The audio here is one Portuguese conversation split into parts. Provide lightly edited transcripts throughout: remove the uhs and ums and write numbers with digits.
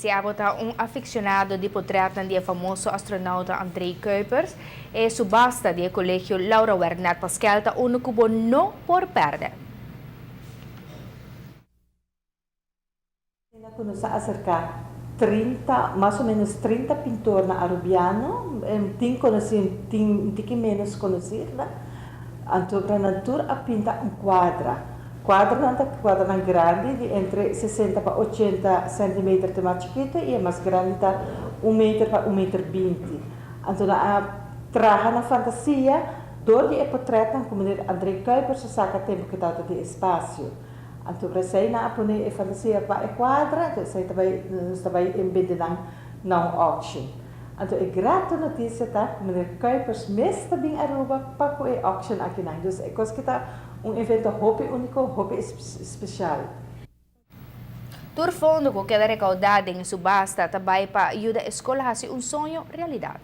Se abota um aficionado de portretos do famoso astronauta Andrei Kuipers e subasta do Colégio Laura Werner Pascal ta uno cubo no por perder. Conosco acerca 30, mais ou menos 30 pintores na Arubiano, tem conhecido, tem menos conhecido, né? Então, para a natura, a pinta um quadro grande, de entre 60 para 80 centímetros de mais chiquito e mais grande, tá 1 metro para 1 metro 20. Então, a traja na fantasia, door die portretten, como Andrei Kuipers, saca tempo que dá de espaço. Então, para sair na a fantasia para a quadra, então, sai também embedido na auction. Então, é grata notícia, tá? Como Kuipers, mesmo também Aruba, para a auction aqui na. Então, é coisa que tá evento hope único, hope especial. Tur fundo que queda recaudado em subasta também para ajudar a escola a fazer sonho realidade.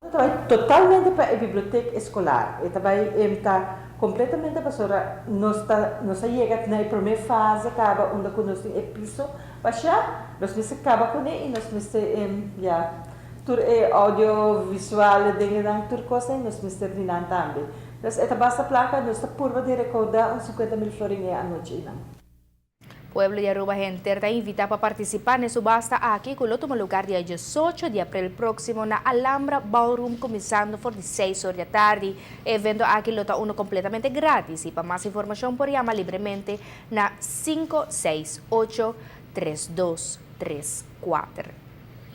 Então, totalmente para a biblioteca escolar. E também está completamente para nós chegamos na primeira fase, acaba onde nós temos o piso baixar, nós temos acaba com ele e nós temos tur audiovisual dengan tur coisa nós temos terminar também. Então, esta basta placa nós está purva de recaudar 50.000 florins a noite. Pueblo de Aruba gente está invitado para participar en subasta aquí con el último lugar día 18 de abril próximo na Alhambra Ballroom comenzando por 16 horas de tarde. Evento aquí lo está uno completamente gratis y para más información por llamar libremente na 568-3234.